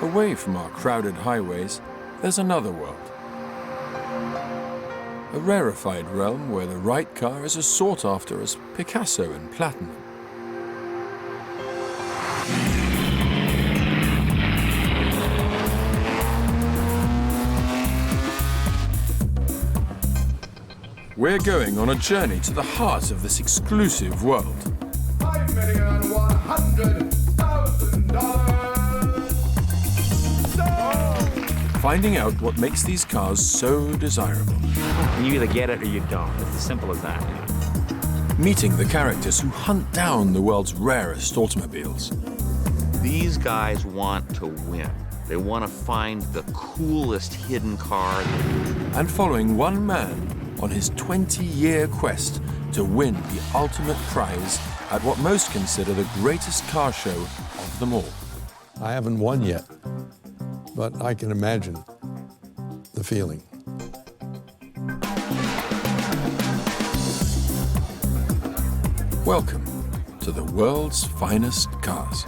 Away from our crowded highways, there's another world. A rarefied realm where the right car is as sought after as Picasso and platinum. We're going on a journey to the heart of this exclusive world. $5,100,000. Finding out what makes these cars so desirable. You either get it or you don't. It's as simple as that. Meeting the characters who hunt down the world's rarest automobiles. These guys want to win. They want to find the coolest hidden car. And following one man on his 20-year quest to win the ultimate prize at what most consider the greatest car show of them all. I haven't won yet, but I can imagine the feeling. Welcome to the world's finest cars.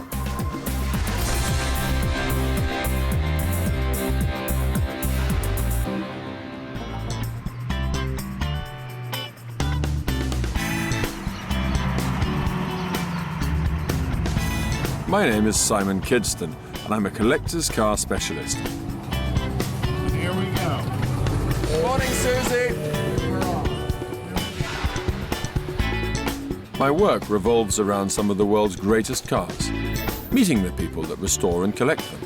My name is Simon Kidston, and I'm a collector's car specialist. Here we go. Morning, Susie. My work revolves around some of the world's greatest cars, meeting the people that restore and collect them.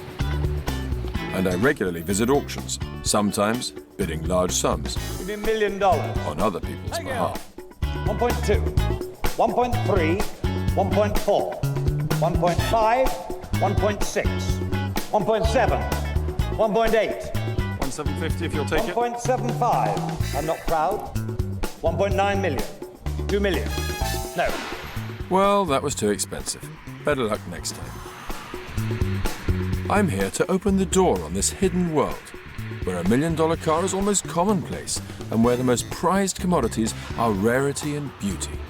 And I regularly visit auctions, sometimes bidding large sums Give me $1 million. 1.2, on other people's behalf. 1.3, 1.4, 1.5, 1.6, 1.7, 1.8, 1,750 if you'll take it. 1.75. I'm not proud. 1.9 million. 2 million. No. Well, that was too expensive. Better luck next time. I'm here to open the door on this hidden world, where $1 million car is almost commonplace, and where the most prized commodities are rarity and beauty.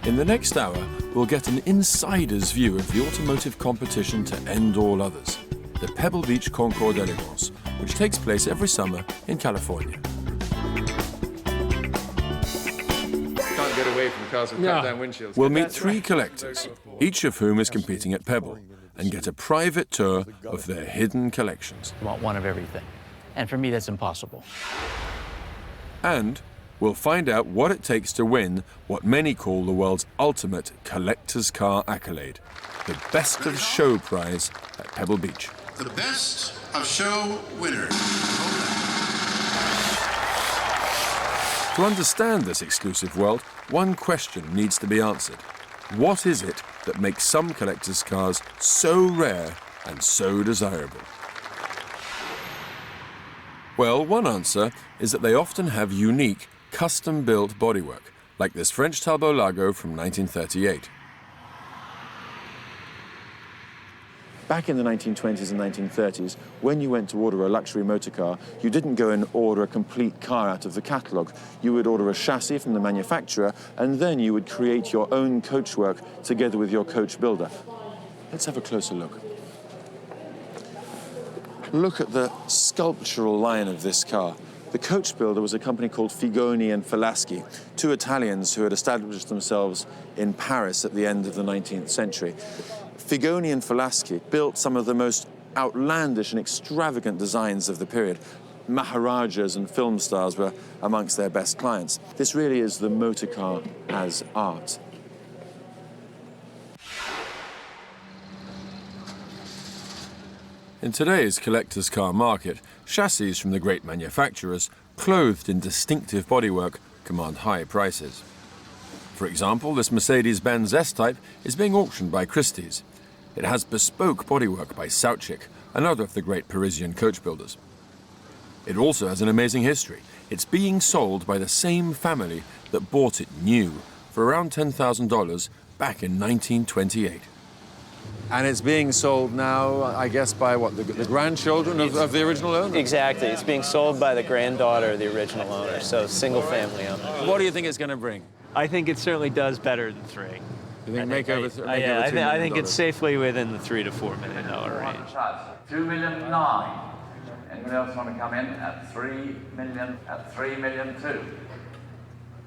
In the next hour, we'll get an insider's view of the automotive competition to end all others, the Pebble Beach Concours d'Elegance, which takes place every summer in California. Can't get away from cars with cut-down windshields. We'll meet three collectors, each of whom is competing at Pebble, and get a private tour of their hidden collections. I want one of everything. And for me, that's impossible. And we'll find out what it takes to win what many call the world's ultimate collector's car accolade, the Best of Show prize at Pebble Beach. The Best of Show winner. To understand this exclusive world, one question needs to be answered. What is it that makes some collector's cars so rare and so desirable? Well, one answer is that they often have unique, custom-built bodywork, like this French Talbot Lago from 1938. Back in the 1920s and 1930s, when you went to order a luxury motor car, you didn't go and order a complete car out of the catalogue. You would order a chassis from the manufacturer, and then you would create your own coachwork together with your coach builder. Let's have a closer look. Look at the sculptural line of this car. The coach builder was a company called Figoni and Falaschi, two Italians who had established themselves in Paris at the end of the 19th century. Figoni and Falaschi built some of the most outlandish and extravagant designs of the period. Maharajas and film stars were amongst their best clients. This really is the motor car as art. In today's collector's car market, chassis from the great manufacturers, clothed in distinctive bodywork, command high prices. For example, this Mercedes-Benz S-Type is being auctioned by Christie's. It has bespoke bodywork by Sauchik, another of the great Parisian coach builders. It also has an amazing history. It's being sold by the same family that bought it new for around $10,000 back in 1928. And it's being sold now, I guess, by what, the grandchildren of the original owner? Exactly. It's being sold by the granddaughter of the original owner, so single family owner. What do you think it's going to bring? I think it certainly does better than 3. You think make over $2 I think million? it's safely within the $3 to $4 million range. 2,000,009. Anyone else want to come in at 3 million? At 3 million too.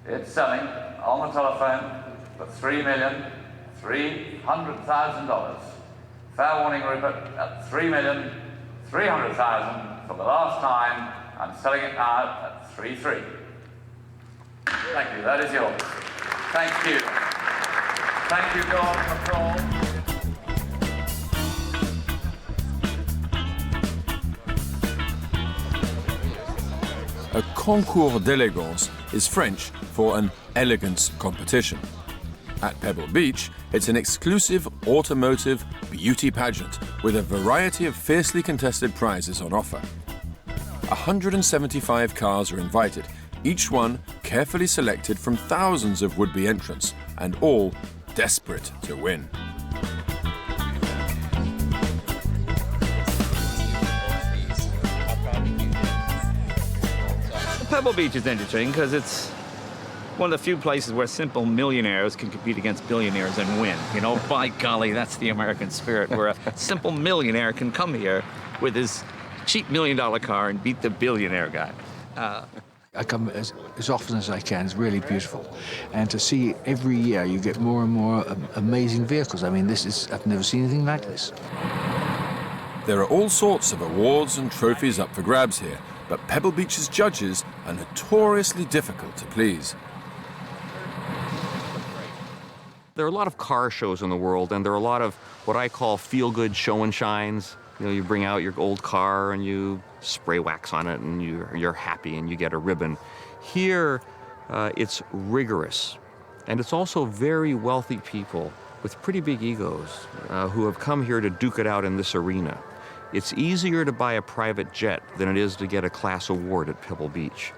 It's selling on the telephone for $3,300,000. Fair warning, Rupert, at $3,300,000 for the last time. I'm selling it now at 3.3. Thank you. That is yours. Thank you. Thank you, Gordon McCall. A concours d'élégance is French for an elegance competition. At Pebble Beach, it's an exclusive automotive beauty pageant with a variety of fiercely contested prizes on offer. 175 cars are invited, each one carefully selected from thousands of would-be entrants, and all desperate to win. Pebble Beach is interesting because it's one of the few places where simple millionaires can compete against billionaires and win. You know, by golly, that's the American spirit, where a simple millionaire can come here with his cheap $1 million car and beat the billionaire guy. I come as often as I can. It's really beautiful. And to see every year you get more and more amazing vehicles. I mean, I've never seen anything like this. There are all sorts of awards and trophies up for grabs here, but Pebble Beach's judges are notoriously difficult to please. There are a lot of car shows in the world, and there are a lot of what I call feel-good show and shines. You know, you bring out your old car and you spray wax on it and you're happy and you get a ribbon. Here, it's rigorous. And it's also very wealthy people with pretty big egos who have come here to duke it out in this arena. It's easier to buy a private jet than it is to get a class award at Pebble Beach.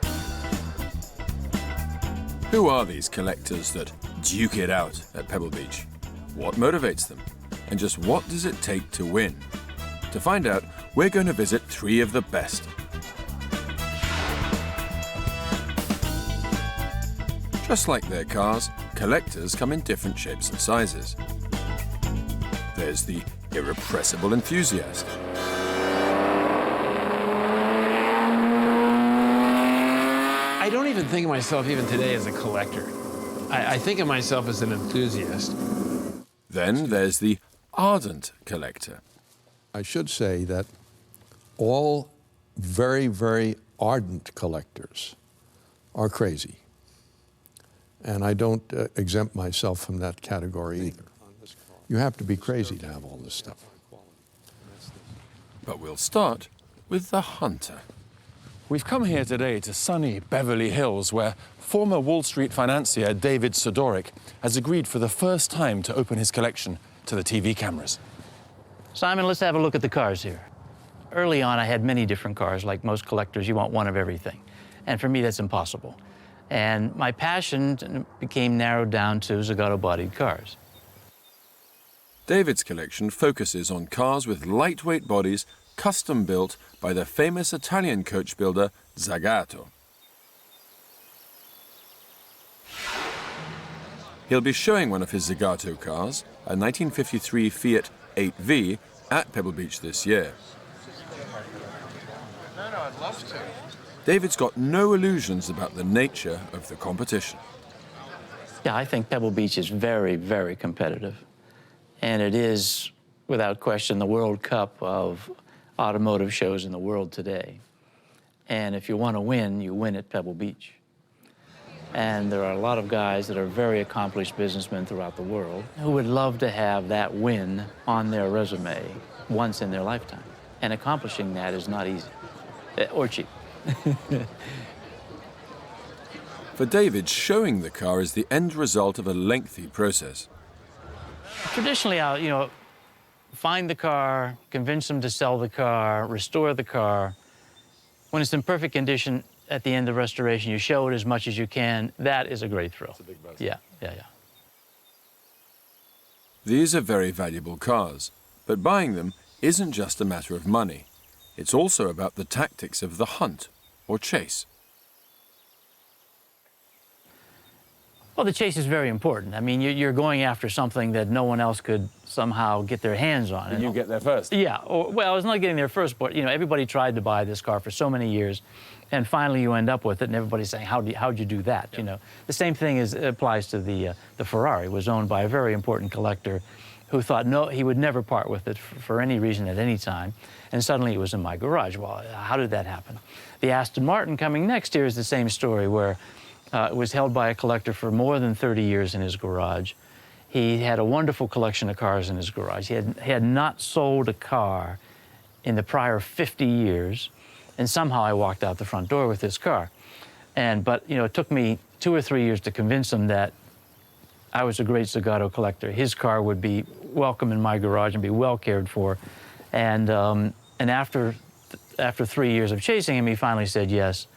Who are these collectors that duke it out at Pebble Beach? What motivates them? And just what does it take to win? To find out, we're going to visit 3 of the best. Just like their cars, collectors come in different shapes and sizes. There's the irrepressible enthusiast. I don't even think of myself even today as a collector. I think of myself as an enthusiast. Then there's the ardent collector. I should say that all very, very ardent collectors are crazy. And I don't exempt myself from that category either. You have to be crazy to have all this stuff. But we'll start with the hunter. We've come here today to sunny Beverly Hills, where former Wall Street financier David Sidoric has agreed for the first time to open his collection to the TV cameras. Simon, let's have a look at the cars here. Early on, I had many different cars. Like most collectors, you want one of everything. And for me, that's impossible. And my passion became narrowed down to Zagato-bodied cars. David's collection focuses on cars with lightweight bodies custom built by the famous Italian coach builder Zagato. He'll be showing one of his Zagato cars, a 1953 Fiat 8V, at Pebble Beach this year. No, I'd love to. David's got no illusions about the nature of the competition. Yeah, I think Pebble Beach is very, very competitive. And it is, without question, the World Cup of automotive shows in the world today. And if you want to win, you win at Pebble Beach. And there are a lot of guys that are very accomplished businessmen throughout the world who would love to have that win on their resume once in their lifetime. And accomplishing that is not easy or cheap. For David, showing the car is the end result of a lengthy process. Traditionally, I'll, find the car, convince them to sell the car, restore the car. When it's in perfect condition, at the end of restoration, you show it as much as you can. That is a great thrill. It's a big buzz. Yeah. These are very valuable cars, but buying them isn't just a matter of money. It's also about the tactics of the hunt or chase. Well, the chase is very important. I mean, you're going after something that no one else could somehow get their hands on. And you get there first. Yeah. Well, it's not getting there first, but everybody tried to buy this car for so many years, and finally you end up with it, and everybody's saying, how'd you do that? Yeah. The same thing applies to the Ferrari. It was owned by a very important collector who thought he would never part with it for any reason at any time, and suddenly it was in my garage. Well, how did that happen? The Aston Martin coming next year is the same story, where it was held by a collector for more than 30 years in his garage. He had a wonderful collection of cars in his garage. He had not sold a car in the prior 50 years, and somehow I walked out the front door with this car. But it took me 2 or 3 years to convince him that I was a great Zagato collector. His car would be welcome in my garage and be well cared for. And after 3 years of chasing him, he finally said yes.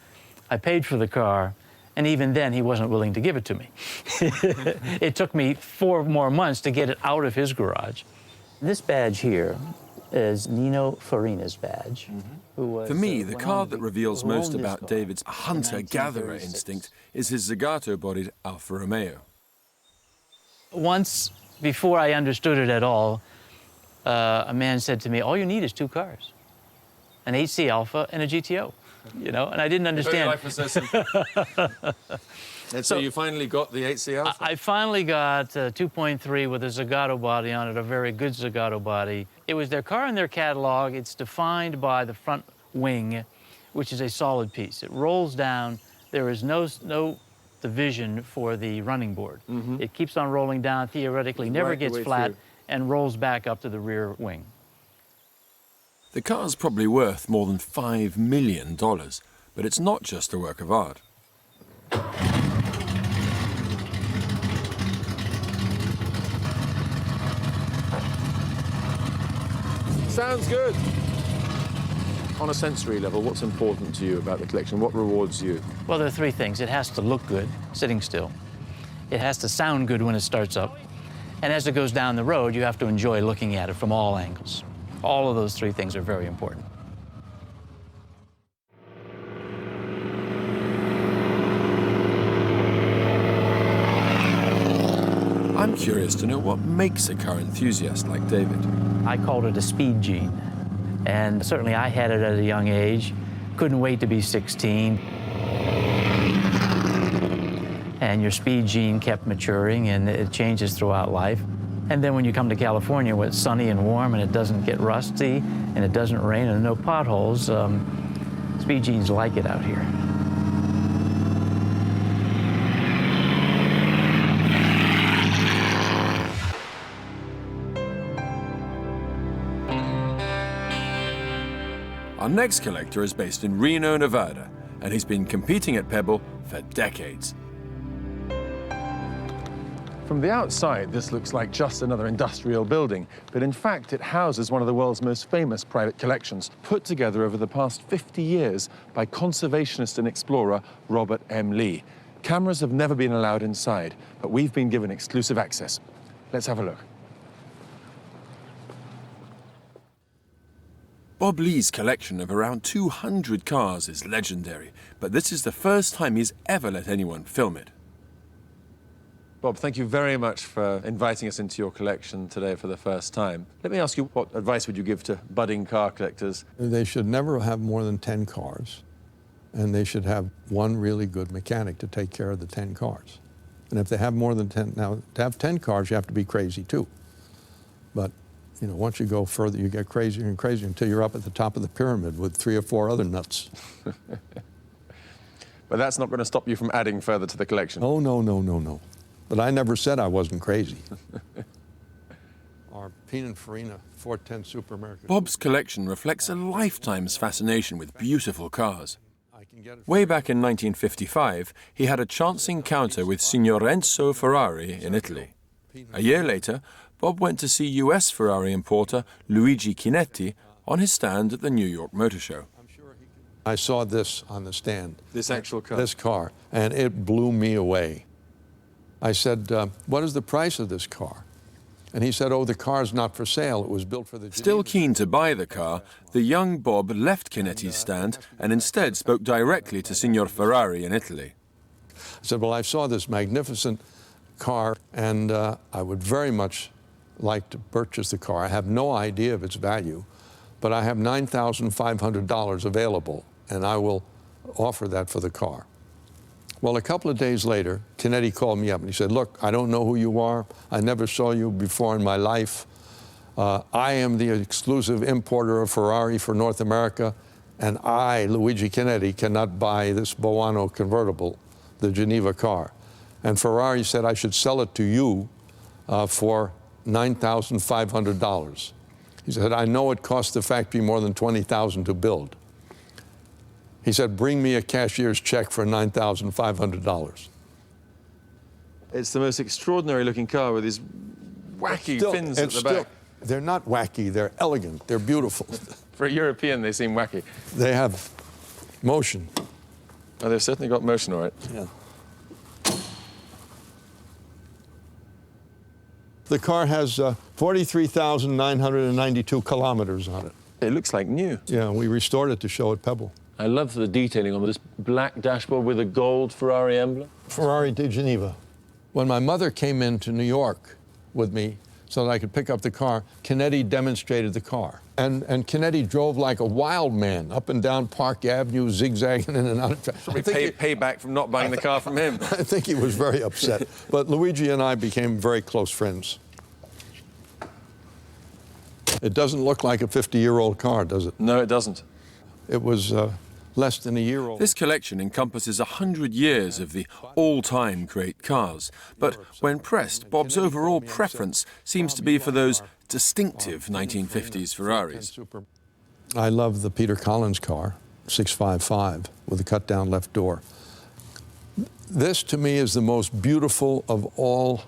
I paid for the car, and even then, he wasn't willing to give it to me. It took me 4 more months to get it out of his garage. This badge here is Nino Farina's badge. Who was, For me, the car that reveals most about David's hunter-gatherer instinct is his Zagato-bodied Alfa Romeo. Once, before I understood it at all, a man said to me, all you need is 2 cars, an 8C Alfa and a GTO, and I didn't understand. Life was so simple. And so you finally got the 8C Alfa? I finally got a 2.3 with a Zagato body on it, a very good Zagato body. It was their car in their catalog. It's defined by the front wing, which is a solid piece. It rolls down. There is no division for the running board. It keeps on rolling down, theoretically, never gets flat, and rolls back up to the rear wing. The car's probably worth more than $5 million, but it's not just a work of art. Sounds good. On a sensory level, what's important to you about the collection? What rewards you? Well, there are 3 things. It has to look good, sitting still. It has to sound good when it starts up. And as it goes down the road, you have to enjoy looking at it from all angles. All of those 3 things are very important. I'm curious to know what makes a car enthusiast like David. I called it a speed gene. And certainly I had it at a young age. Couldn't wait to be 16. And your speed gene kept maturing, and it changes throughout life. And then when you come to California where it's sunny and warm and it doesn't get rusty and it doesn't rain and no potholes, speed genes like it out here. Our next collector is based in Reno, Nevada, and he's been competing at Pebble for decades. From the outside, this looks like just another industrial building, but in fact, it houses one of the world's most famous private collections, put together over the past 50 years by conservationist and explorer Robert M. Lee. Cameras have never been allowed inside, but we've been given exclusive access. Let's have a look. Bob Lee's collection of around 200 cars is legendary, but this is the first time he's ever let anyone film it. Bob, thank you very much for inviting us into your collection today for the first time. Let me ask you, what advice would you give to budding car collectors? They should never have more than 10 cars, and they should have one really good mechanic to take care of the 10 cars. And if they have more than 10, now to have 10 cars, you have to be crazy too. But once you go further, you get crazier and crazier until you're up at the top of the pyramid with 3 or 4 other nuts. But that's not going to stop you from adding further to the collection. Oh, no, no, no, no. But I never said I wasn't crazy. Our Pininfarina 410 Super American. Bob's collection reflects a lifetime's fascination with beautiful cars. Way back in 1955, he had a chance encounter with Signor Enzo Ferrari in Italy. A year later, Bob went to see US Ferrari importer Luigi Chinetti on his stand at the New York Motor Show. I saw this on the stand. This actual car? This car, and it blew me away. I said, what is the price of this car? And he said, oh, the car's not for sale. It was built for the... Still keen to buy the car, the young Bob left Chinetti's stand and instead spoke directly to Signor Ferrari in Italy. I said, well, I saw this magnificent car, and I would very much like to purchase the car. I have no idea of its value, but I have $9,500 available, and I will offer that for the car. Well, a couple of days later, Chinetti called me up and he said, look, I don't know who you are. I never saw you before in my life. I am the exclusive importer of Ferrari for North America, and I, Luigi Chinetti, cannot buy this Boano convertible, the Geneva car. And Ferrari said I should sell it to you for $9,500. He said, I know it cost the factory more than $20,000 to build. He said, bring me a cashier's check for $9,500. It's the most extraordinary looking car with these wacky fins at the back. They're not wacky, they're elegant, they're beautiful. For a European, they seem wacky. They have motion. Oh, they've certainly got motion, all right. Yeah. The car has 43,992 kilometers on it. It looks like new. Yeah, we restored it to show at Pebble. I love the detailing on this black dashboard with a gold Ferrari emblem. Ferrari de Geneva. When my mother came into New York with me so that I could pick up the car, Chinetti demonstrated the car. And Chinetti drove like a wild man up and down Park Avenue, zigzagging in and out of traffic. Payback from not buying the car from him. I think he was very upset. But Luigi and I became very close friends. It doesn't look like a 50-year-old car, does it? No, it doesn't. It was less than a year old. This collection encompasses 100 years of the all-time great cars. But when pressed, Bob's overall preference seems to be for those distinctive 1950s Ferraris. I love the Peter Collins car, 655, with a cut-down left door. This, to me, is the most beautiful of all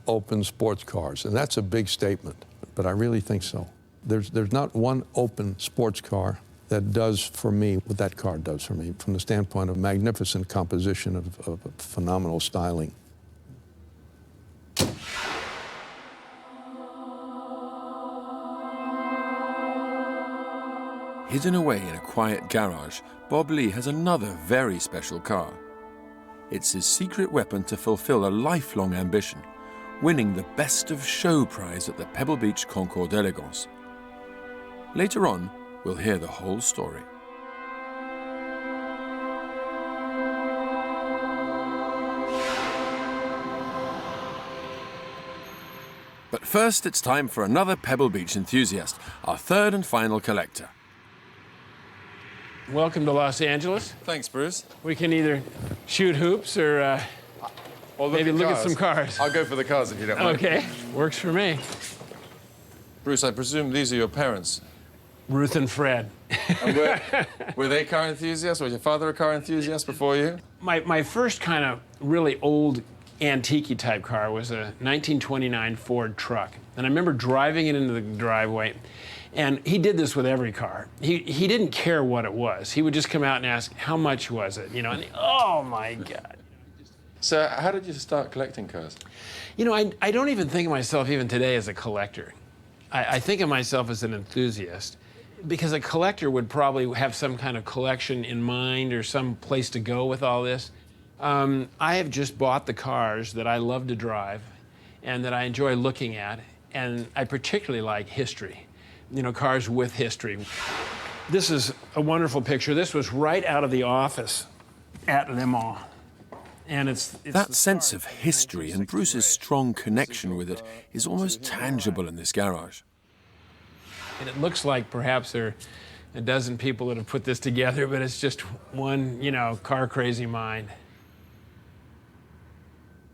open sports cars, and that's a big statement, but I really think so. There's not one open sports car that does for me what that car does for me, from the standpoint of magnificent composition, of phenomenal styling. Hidden away in a quiet garage, Bob Lee has another very special car. It's his secret weapon to fulfill a lifelong ambition, winning the Best of Show prize at the Pebble Beach Concours d'Elegance. Later on, we'll hear the whole story. But first, it's time for another Pebble Beach enthusiast, our third and final collector. Welcome to Los Angeles. Thanks, Bruce. We can either shoot hoops or maybe look at some cars. I'll go for the cars if you don't mind. Okay, works for me. Bruce, I presume these are your parents? Ruth and Fred. And were they car enthusiasts? Was your father a car enthusiast before you? My first kind of really old antique type car was a 1929 Ford truck. And I remember driving it into the driveway. And he did this with every car. He didn't care what it was. He would just come out and ask, how much was it? You know, and oh my God. So how did you start collecting cars? You know, I don't even think of myself even today as a collector. I think of myself as an enthusiast, because a collector would probably have some kind of collection in mind or some place to go with all this. I have just bought the cars that I love to drive and that I enjoy looking at, and I particularly like history. You know, cars with history. This is a wonderful picture. This was right out of the office at Le Mans. And it's that sense of history and Bruce's strong connection with it is almost tangible in this garage. And it looks like perhaps there are a dozen people that have put this together, but it's just one, you know, car-crazy mind.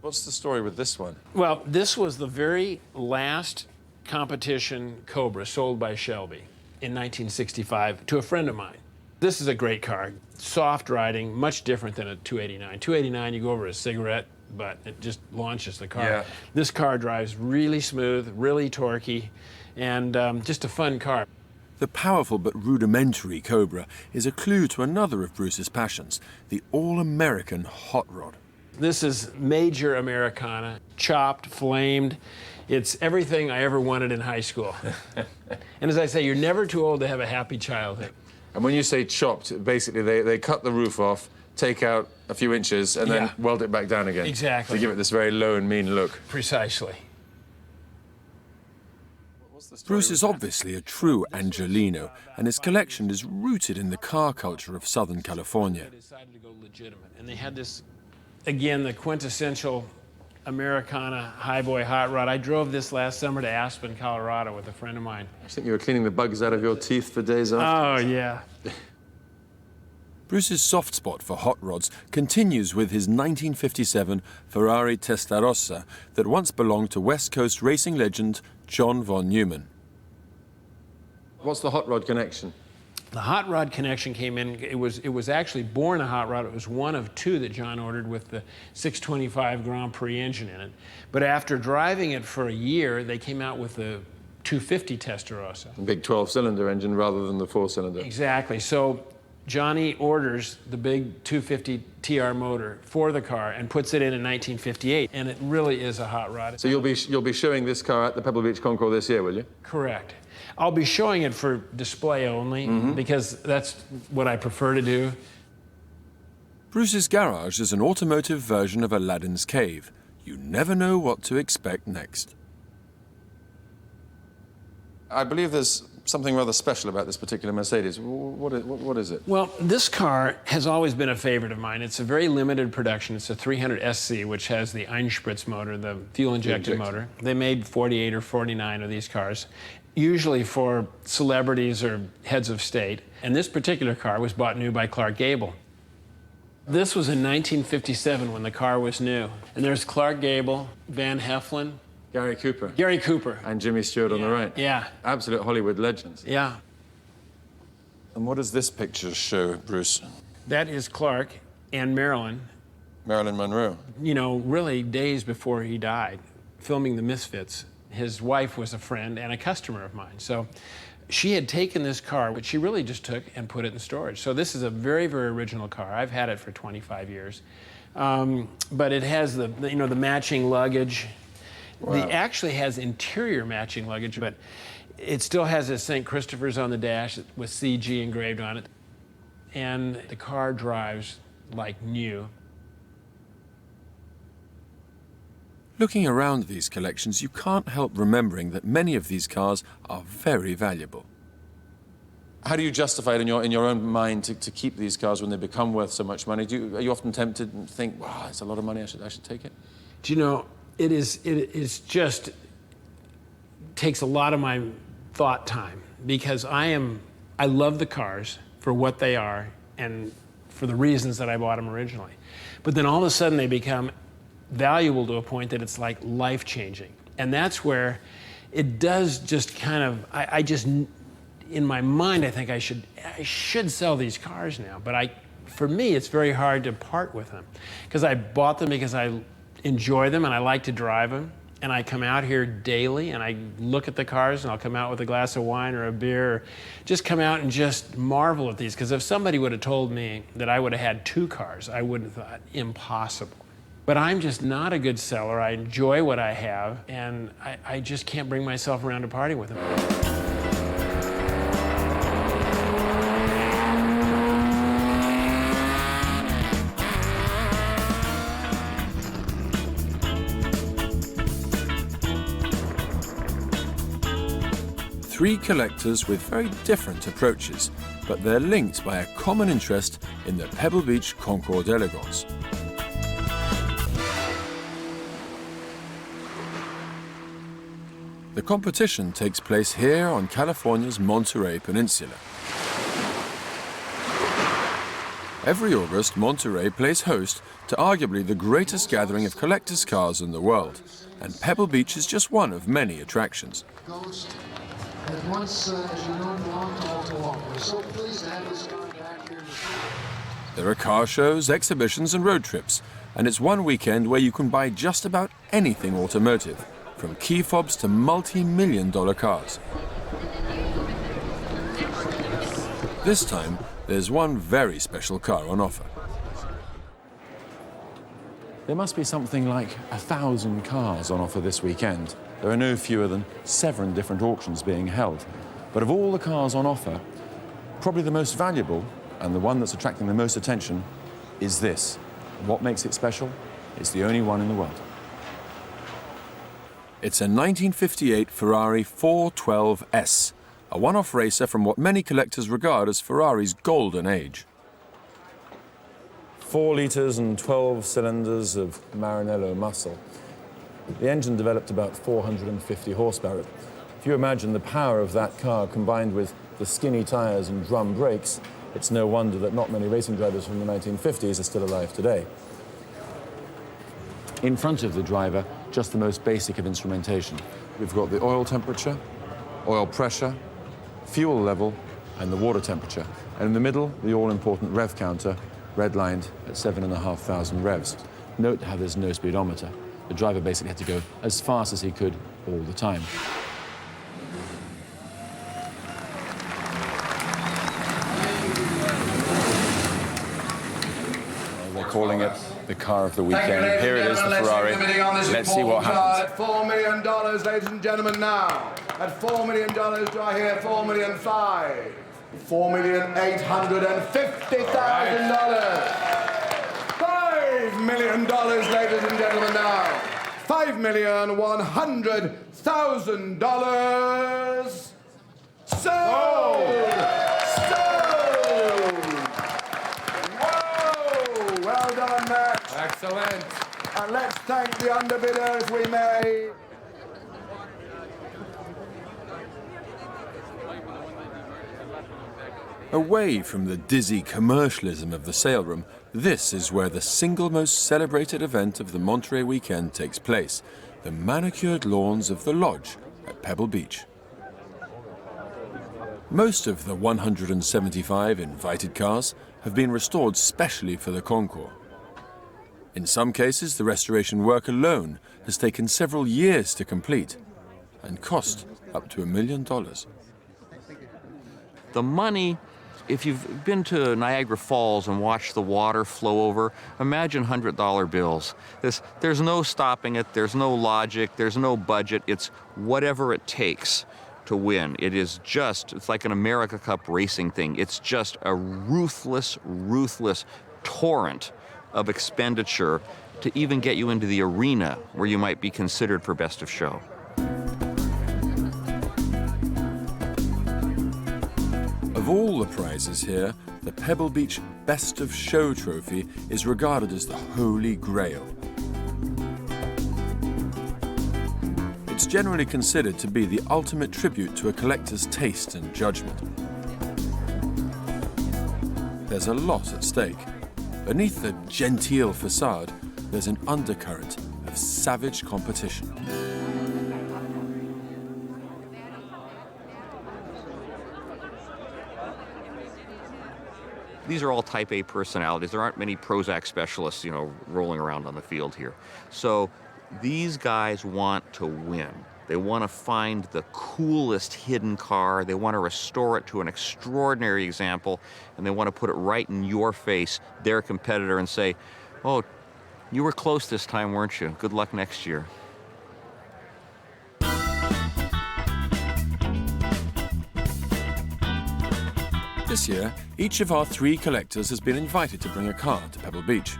What's the story with this one? Well, this was the very last competition Cobra sold by Shelby in 1965 to a friend of mine. This is a great car, soft riding, much different than a 289. 289, you go over a cigarette, but it just launches the car. Yeah. This car drives really smooth, really torquey, and just a fun car. The powerful but rudimentary Cobra is a clue to another of Bruce's passions, the all-American hot rod. This is major Americana, chopped, flamed. It's everything I ever wanted in high school. And as I say, you're never too old to have a happy childhood. And when you say chopped, basically they cut the roof off, take out a few inches and then weld it back down again. Exactly. To give it this very low and mean look. Precisely. Bruce is obviously a true Angelino, and his collection is rooted in the car culture of Southern California. They decided to go legitimate, and they had this, again, the quintessential Americana highboy hot rod. I drove this last summer to Aspen, Colorado with a friend of mine. I think you were cleaning the bugs out of your teeth for days after. Oh, yeah. Bruce's soft spot for hot rods continues with his 1957 Ferrari Testarossa that once belonged to West Coast racing legend John von Neumann. What's the hot rod connection? The hot rod connection came in. It was actually born a hot rod. It was one of two that John ordered with the 625 Grand Prix engine in it. But after driving it for a year, they came out with the 250 Testarossa. A big 12-cylinder engine rather than the 4-cylinder. Exactly. So Johnny orders the big 250 TR motor for the car and puts it in 1958, and it really is a hot rod. So you'll be showing this car at the Pebble Beach Concours this year, will you? Correct. I'll be showing it for display only because that's what I prefer to do. Bruce's garage is an automotive version of Aladdin's cave. You never know what to expect next. I believe there's something rather special about this particular Mercedes. What is it? Well, this car has always been a favorite of mine. It's a very limited production. It's a 300 SC, which has the Einspritz motor, the fuel-injected motor. They made 48 or 49 of these cars, usually for celebrities or heads of state. And this particular car was bought new by Clark Gable. This was in 1957 when the car was new. And there's Clark Gable, Van Heflin, Gary Cooper. Gary Cooper. And Jimmy Stewart on the right. Yeah. Absolute Hollywood legends. Yeah. And what does this picture show, Bruce? That is Clark and Marilyn. Marilyn Monroe. You know, really days before he died, filming The Misfits. His wife was a friend and a customer of mine. So she had taken this car, which she really just took and put it in storage. So this is a very, very original car. I've had it for 25 years. But it has the matching luggage. Wow. It actually has interior matching luggage, but it still has a St. Christopher's on the dash with CG engraved on it. And the car drives like new. Looking around these collections, you can't help remembering that many of these cars are very valuable. How do you justify it in your own mind to keep these cars when they become worth so much money? Are you often tempted and think, wow, it's a lot of money, I should take it? Do you know, it just takes a lot of my thought time because I love the cars for what they are and for the reasons that I bought them originally. But then all of a sudden they become valuable to a point that it's like life-changing. And that's where it does just kind of, I just, in my mind, I think I should sell these cars now. But for me, it's very hard to part with them because I bought them because I enjoy them and I like to drive them. And I come out here daily and I look at the cars and I'll come out with a glass of wine or a beer or just come out and just marvel at these. Because if somebody would have told me that I would have had 2 cars, I would have thought impossible. But I'm just not a good seller. I enjoy what I have and I just can't bring myself around to party with them. Three collectors with very different approaches, but they're linked by a common interest in the Pebble Beach Concours d'Elegance. The competition takes place here on California's Monterey Peninsula. Every August, Monterey plays host to arguably the greatest gathering of collectors' cars in the world, and Pebble Beach is just one of many attractions. That once, as you know, belonged to Alta Long. We're so pleased to have this car back here. There are car shows, exhibitions, and road trips, and it's one weekend where you can buy just about anything automotive, from key fobs to multi-million-dollar cars. This time, there's one very special car on offer. There must be something like 1,000 cars on offer this weekend. There are no fewer than 7 different auctions being held. But of all the cars on offer, probably the most valuable and the one that's attracting the most attention is this. What makes it special? It's the only one in the world. It's a 1958 Ferrari 412S, a one-off racer from what many collectors regard as Ferrari's golden age. 4 litres and 12 cylinders of Maranello muscle. The engine developed about 450 horsepower. If you imagine the power of that car combined with the skinny tyres and drum brakes, it's no wonder that not many racing drivers from the 1950s are still alive today. In front of the driver, just the most basic of instrumentation. We've got the oil temperature, oil pressure, fuel level, and the water temperature. And in the middle, the all-important rev counter, redlined at 7,500 revs. Note how there's no speedometer. The driver basically had to go as fast as he could all the time. They're calling it the car of the weekend. Here it is, the Ferrari. Let's see what happens. At $4 million, ladies and gentlemen, now. At $4 million, do I hear $4,005,000? $4,850,000. $5 million, ladies and gentlemen, now. $5,100,000. Sold! Whoa! Well done, Matt. Excellent. And let's thank the underbidders we made. Away from the dizzy commercialism of the sale room, this is where the single most celebrated event of the Monterey weekend takes place, the manicured lawns of the Lodge at Pebble Beach. Most of the 175 invited cars have been restored specially for the concours. In some cases, the restoration work alone has taken several years to complete and cost up to $1 million. The money, if you've been to Niagara Falls and watched the water flow over, imagine $100 bills. There's no stopping it, there's no logic, there's no budget. It's whatever it takes to win. It's like an America Cup racing thing. It's just a ruthless, ruthless torrent of expenditure to even get you into the arena where you might be considered for best of show. Of all the prizes here, the Pebble Beach Best of Show trophy is regarded as the Holy Grail. It's generally considered to be the ultimate tribute to a collector's taste and judgment. There's a lot at stake. Beneath the genteel facade, there's an undercurrent of savage competition. These are all type A personalities. There aren't many Prozac specialists, rolling around on the field here. So these guys want to win. They want to find the coolest hidden car. They want to restore it to an extraordinary example, and they want to put it right in your face, their competitor, and say, oh, you were close this time, weren't you? Good luck next year. This year, each of our 3 collectors has been invited to bring a car to Pebble Beach.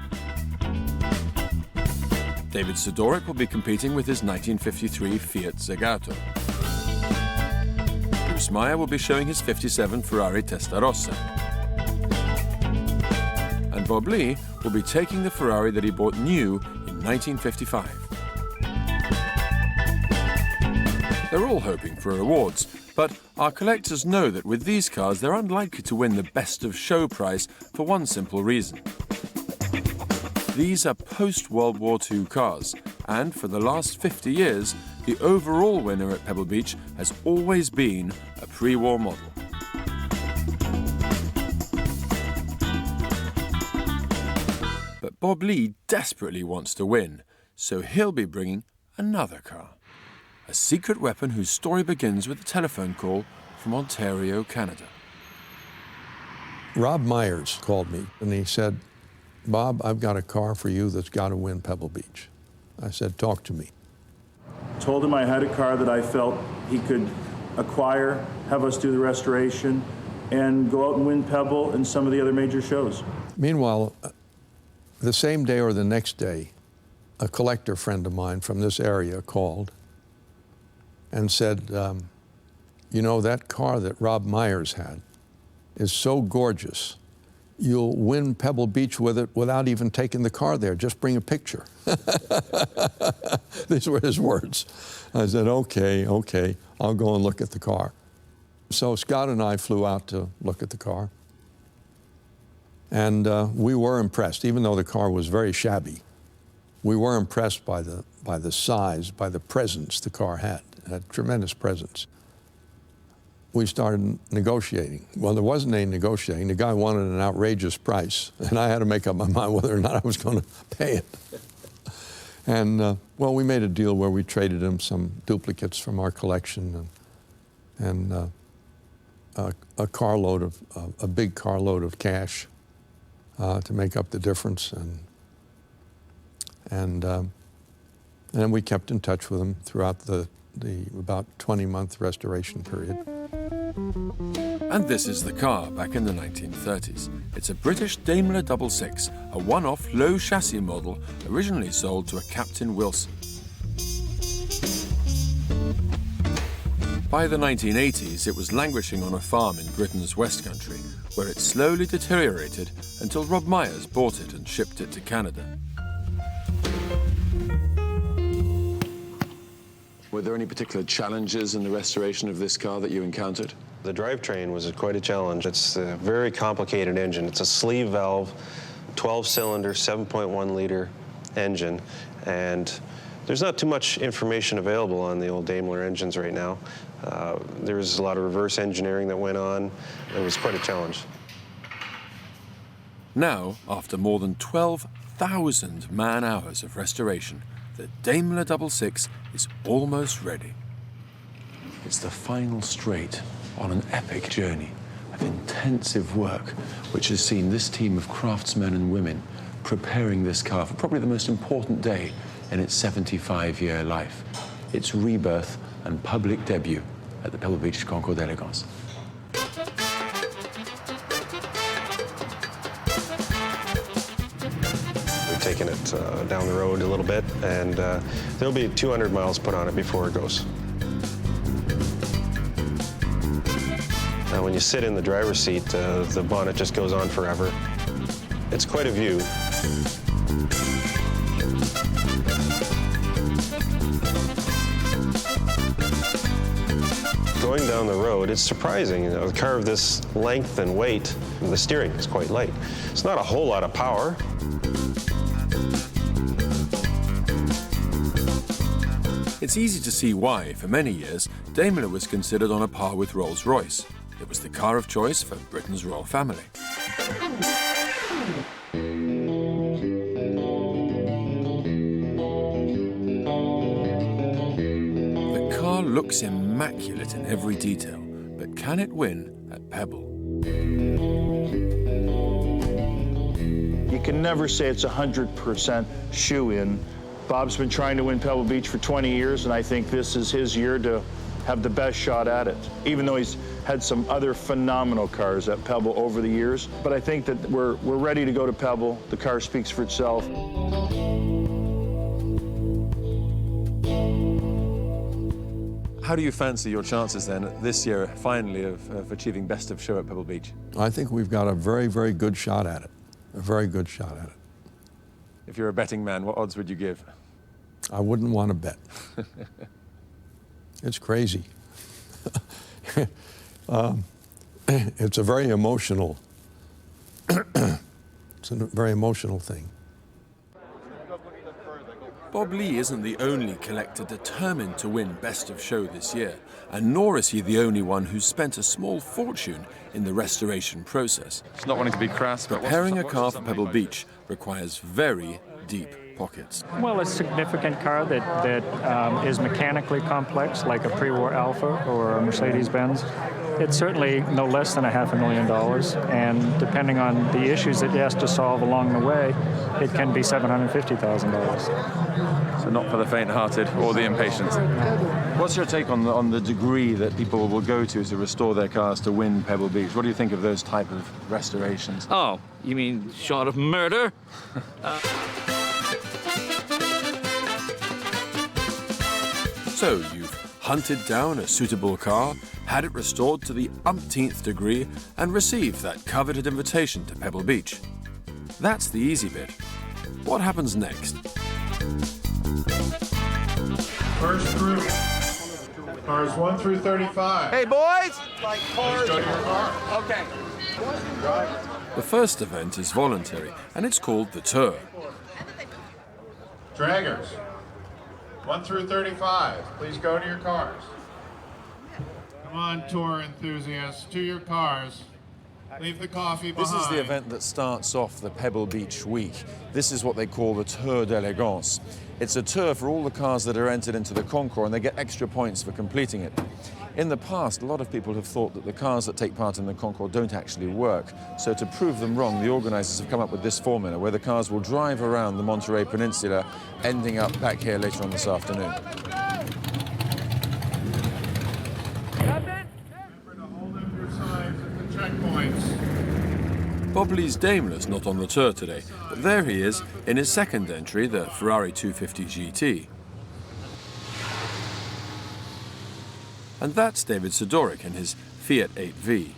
David Sidoric will be competing with his 1953 Fiat Zagato. Bruce Meyer will be showing his 57 Ferrari Testarossa. And Bob Lee will be taking the Ferrari that he bought new in 1955. They're all hoping for awards, but our collectors know that with these cars they're unlikely to win the Best of Show prize for one simple reason. These are post-World War II cars, and for the last 50 years, the overall winner at Pebble Beach has always been a pre-war model. But Bob Lee desperately wants to win, so he'll be bringing another car. A secret weapon whose story begins with a telephone call from Ontario, Canada. Rob Myers called me and he said, Bob, I've got a car for you that's got to win Pebble Beach. I said, talk to me. Told him I had a car that I felt he could acquire, have us do the restoration, and go out and win Pebble and some of the other major shows. Meanwhile, the same day or the next day, a collector friend of mine from this area called and said, you know, that car that Rob Myers had is so gorgeous, you'll win Pebble Beach with it without even taking the car there. Just bring a picture. These were his words. I said, okay, I'll go and look at the car. So Scott and I flew out to look at the car. And we were impressed, even though the car was very shabby. We were impressed by the size, by the presence the car had. It had tremendous presence. We started negotiating. Well, there wasn't any negotiating. The guy wanted an outrageous price, and I had to make up my mind whether or not I was going to pay it. And, well, we made a deal where we traded him some duplicates from our collection and a carload of, a big carload of cash to make up the difference. And then we kept in touch with him throughout the about 20-month restoration period. And this is the car back in the 1930s. It's a British Daimler 66, a one-off low chassis model originally sold to a Captain Wilson. By the 1980s, it was languishing on a farm in Britain's West Country, where it slowly deteriorated until Rob Myers bought it and shipped it to Canada. Were there any particular challenges in the restoration of this car that you encountered? The drivetrain was quite a challenge. It's a very complicated engine. It's a sleeve valve, 12-cylinder, 7.1-liter engine, and there's not too much information available on the old Daimler engines right now. There was a lot of reverse engineering that went on. It was quite a challenge. Now, after more than 12,000 man-hours of restoration, the Daimler 66 is almost ready. It's the final straight on an epic journey of intensive work, which has seen this team of craftsmen and women preparing this car for probably the most important day in its 75-year life, its rebirth and public debut at the Pebble Beach Concours d'Elegance. We've taken it down the road a little bit, and there'll be 200 miles put on it before it goes. Now, when you sit in the driver's seat, the bonnet just goes on forever. It's quite a view. Going down the road, it's surprising. You know, a car of this length and weight, the steering is quite light. It's not a whole lot of power. It's easy to see why, for many years, Daimler was considered on a par with Rolls-Royce. It was the car of choice for Britain's royal family. The car looks immaculate in every detail, but can it win at Pebble? You can never say it's 100% shoe-in. Bob's been trying to win Pebble Beach for 20 years, and I think this is his year to have the best shot at it, even though he's had some other phenomenal cars at Pebble over the years. But I think that we're ready to go to Pebble. The car speaks for itself. How do you fancy your chances then this year, finally, of achieving best of show at Pebble Beach? I think we've got a very, very good shot at it. A very good shot at it. If you're a betting man, what odds would you give? I wouldn't want to bet. It's crazy. It's a very emotional, it's a very emotional thing. Bob Lee isn't the only collector determined to win Best of Show this year, and nor is he the only one who's spent a small fortune in the restoration process. It's not wanting to be crass, but preparing a car for Pebble Beach requires very deep pockets. Well, a significant car that is mechanically complex, like a pre-war Alfa or a Mercedes-Benz, It's certainly no less than $500,000, and depending on the issues that it has to solve along the way, it can be $750,000. So not for the faint-hearted or the impatient. What's your take on the degree that people will go to restore their cars to win Pebble Beach? What do you think of those type of restorations? Oh, you mean short of murder? So you've hunted down a suitable car, had it restored to the umpteenth degree, and received that coveted invitation to Pebble Beach. That's the easy bit. What happens next? First group. Cars 1 through 35. Hey, boys! Please go to your car. Okay. The first event is voluntary, and it's called the Tour. Draggers. 1 through 35. Please go to your cars. Come on, tour enthusiasts, to your cars. Leave the coffee behind. This is the event that starts off the Pebble Beach week. This is what they call the Tour d'Elegance. It's a tour for all the cars that are entered into the concours, and they get extra points for completing it. In the past, a lot of people have thought that the cars that take part in the concours don't actually work. So to prove them wrong, the organisers have come up with this formula where the cars will drive around the Monterey Peninsula, ending up back here later on this afternoon. Bob Lee's Daimler's not on the Tour today, but there he is in his second entry, the Ferrari 250 GT. And that's David Sidoric in his Fiat 8V.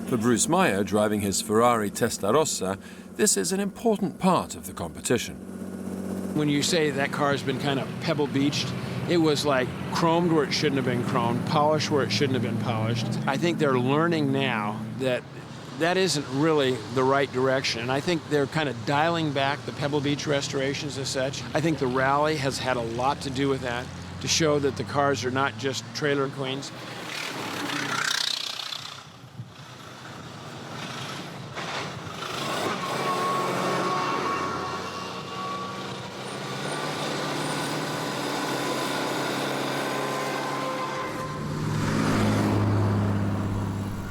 For Bruce Meyer, driving his Ferrari Testarossa, this is an important part of the competition. When you say that car's been kind of Pebble Beached, it was like chromed where it shouldn't have been chromed, polished where it shouldn't have been polished. I think they're learning now that that isn't really the right direction. And I think they're kind of dialing back the Pebble Beach restorations as such. I think the rally has had a lot to do with that, to show that the cars are not just trailer queens.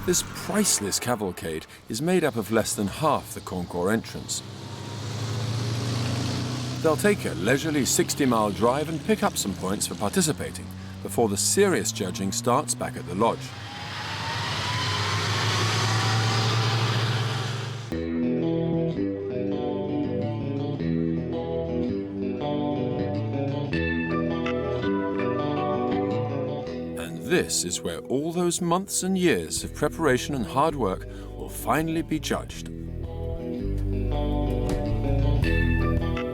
This priceless cavalcade is made up of less than half the concours entrants. They'll take a leisurely 60-mile drive and pick up some points for participating before the serious judging starts back at the lodge. This is where all those months and years of preparation and hard work will finally be judged.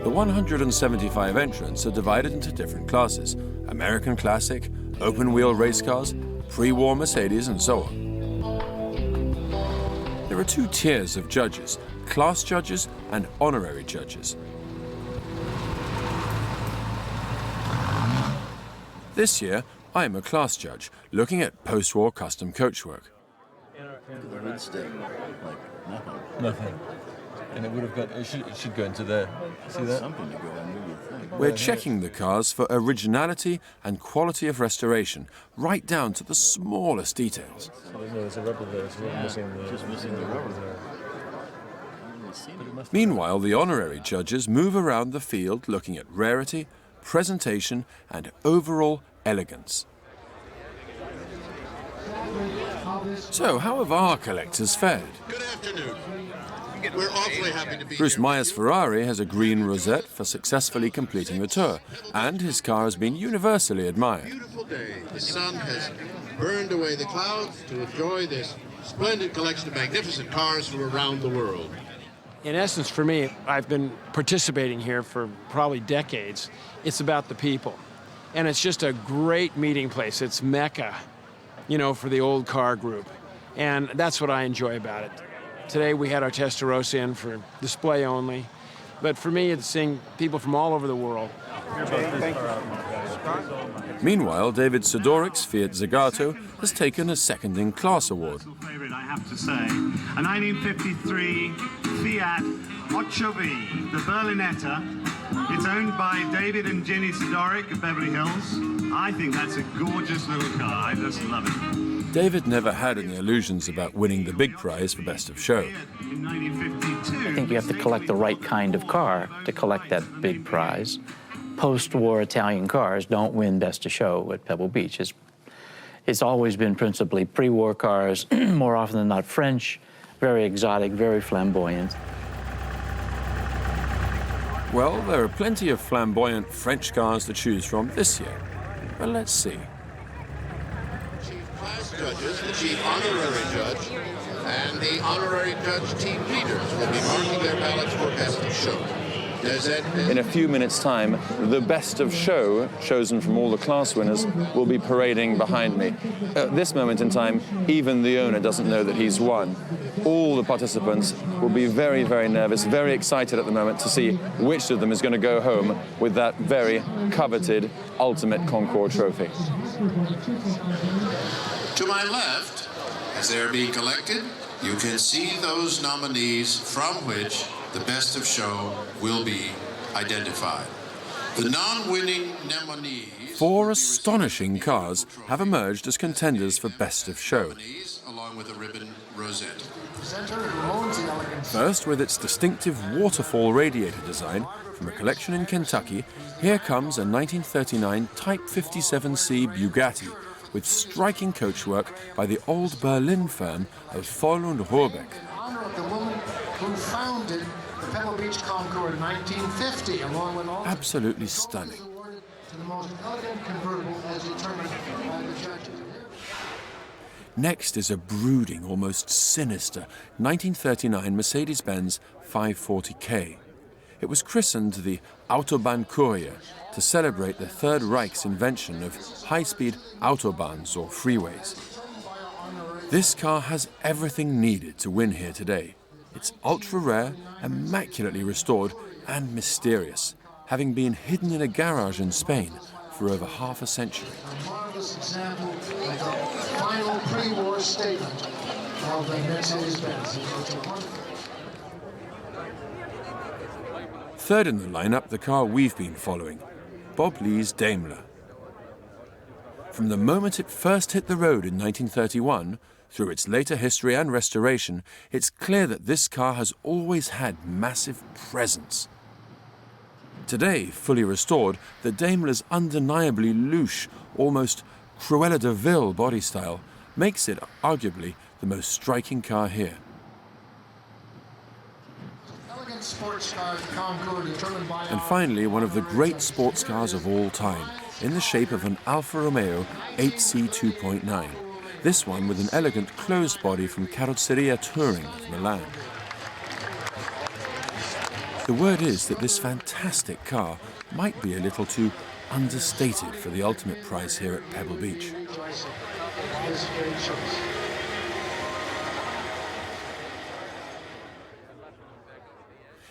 The 175 entrants are divided into different classes: American Classic, open-wheel race cars, pre-war Mercedes, and so on. There are two tiers of judges: class judges and honorary judges. This year, I'm a class judge, looking at post-war custom coachwork. Nothing. And it would have got, it should go into there. See that? We're checking the cars for originality and quality of restoration, right down to the smallest details. There's a rubber there, just missing the rubber there. Meanwhile, the honorary judges move around the field looking at rarity, presentation, and overall elegance. So, how have our collectors fared? Good afternoon. We're awfully happy to be Bruce here. Meyer's Ferrari has a green rosette for successfully completing the tour, and his car has been universally admired. Beautiful day. The sun has burned away the clouds to enjoy this splendid collection of magnificent cars from around the world. In essence, for me, I've been participating here for probably decades. It's about the people. And it's just a great meeting place. It's Mecca, you know, for the old car group. And that's what I enjoy about it. Today we had our Testarossa in for display only. But for me, it's seeing people from all over the world. Meanwhile, David Sidoric's Fiat Zagato has taken a second-in-class award. Favorite, I have to say. A 1953 Fiat 8V, the Berlinetta, It's owned by David and Jenny Sidoric of Beverly Hills. I think that's a gorgeous little car. I just love it. David never had any illusions about winning the big prize for Best of Show. In 1952, I think you have to collect the right kind of car to collect that big prize. Post-war Italian cars don't win Best of Show at Pebble Beach. It's always been principally pre-war cars, more often than not French, very exotic, very flamboyant. Well, there are plenty of flamboyant French cars to choose from this year. But let's see. Chief class judges, the chief honorary judge, and the honorary judge team leaders will be marking their ballots for Best of Show. In a few minutes' time, the Best of Show, chosen from all the class winners, will be parading behind me. At this moment in time, even the owner doesn't know that he's won. All the participants will be very, very nervous, very excited at the moment to see which of them is going to go home with that very coveted Ultimate Concours trophy. To my left, as they're being collected, you can see those nominees from which the Best of Show will be identified. The non-winning nominees... 4 astonishing cars have emerged as contenders for Best of Show. Along with a ribbon rosette. First, with its distinctive waterfall radiator design from a collection in Kentucky, here comes a 1939 Type 57C Bugatti with striking coachwork by the old Berlin firm of Voll und Rohrbeck. The woman who founded the Pebble Beach Concours in 1950, along with all Absolutely stunning. to the most elegant convertible as determined by the judges. Next is a brooding, almost sinister 1939 Mercedes-Benz 540K. It was christened the Autobahn-Courier to celebrate the Third Reich's invention of high-speed autobahns or freeways. This car has everything needed to win here today. It's ultra-rare, immaculately restored, and mysterious, having been hidden in a garage in Spain for over half a century. A marvelous example of the final pre-war statement of the Mercedes-Benz. Third in the lineup, the car we've been following, Bob Lee's Daimler. From the moment it first hit the road in 1931, through its later history and restoration, it's clear that this car has always had massive presence. Today, fully restored, the Daimler's undeniably louche, almost Cruella de Vil body style makes it arguably the most striking car here. Elegant sports car Concours determined by And finally, one of the great sports cars of all time, in the shape of an Alfa Romeo 8C 2.9. This one with an elegant closed body from Carrozzeria Touring of Milan. The word is that this fantastic car might be a little too understated for the ultimate prize here at Pebble Beach.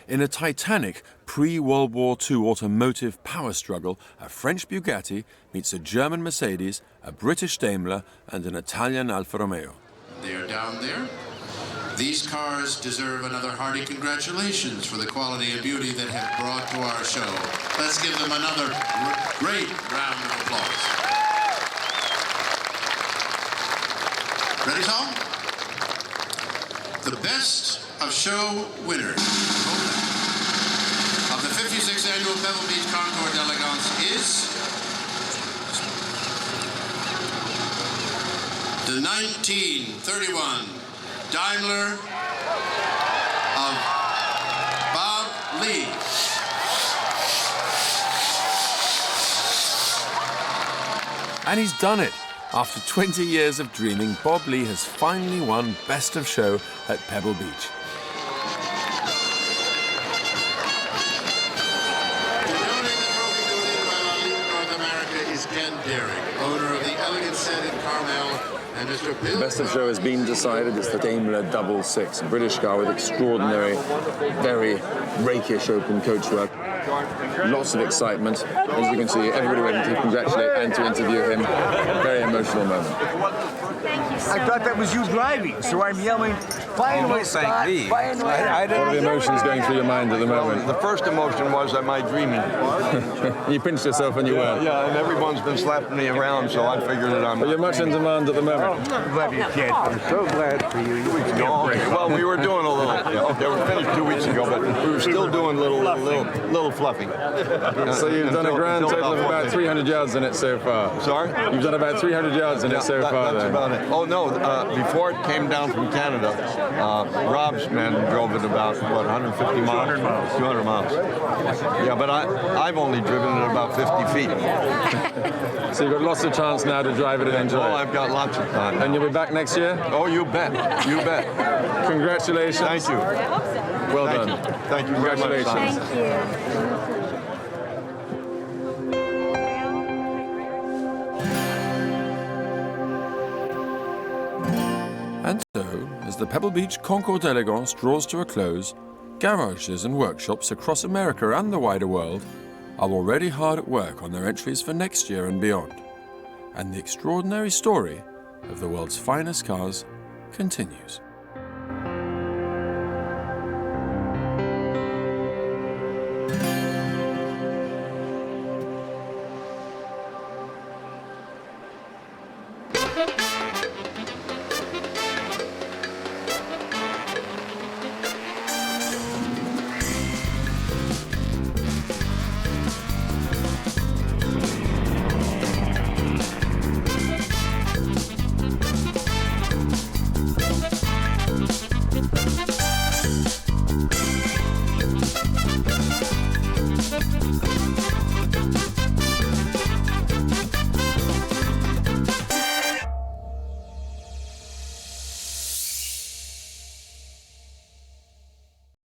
In a titanic pre-World War II automotive power struggle, a French Bugatti meets a German Mercedes, a British Daimler, and an Italian Alfa Romeo. They are down there. These cars deserve another hearty congratulations for the quality and beauty that have brought to our show. Let's give them another great round of applause. Ready, Tom? The Best of Show winners of the 56th Annual Pebble Beach Concours d'Elegance is the 1931 Daimler of Bob Lee. And he's done it! After 20 years of dreaming, Bob Lee has finally won Best of Show at Pebble Beach. North America is Ken Derrick, owner of the Elegant Set in Carmel, and Mr. Bill. Best of Show has been decided. It's the Daimler 66, a British car with extraordinary, very rakish open coachwork. Lots of excitement. As you can see, everybody waiting to congratulate and to interview him. Very emotional moment. Thank you I thought that was you driving, so I'm yelling, finally, Scott, finally. What are the emotions going through your mind at the moment? The first emotion was, am I dreaming? You pinched yourself and you weren't. Yeah, and everyone's been slapping me around, so I figured that I'm... But you're much in demand at the moment. Love you, kid. I'm so glad for you. Well, we were doing a little. Okay, we finished 2 weeks ago, but we were still doing little fluffing. So you've done a grand total of about 300 yards in it so far. Sorry? You've done about 300 yards in it so far. That's about it. Oh no! Before it came down from Canada, Rob's men drove it about 150 miles. 200 miles. Yeah, but I've only driven it about 50 feet. So you've got lots of chance now to drive it and enjoy it. Oh, I've got lots of time. And you'll be back next year? Oh, you bet. You bet. Congratulations. Thank you. Well Thank done. You. Thank you very much. Congratulations. Thank you. And so, as the Pebble Beach Concours d'Elegance draws to a close, garages and workshops across America and the wider world are already hard at work on their entries for next year and beyond. And the extraordinary story of the world's finest cars continues.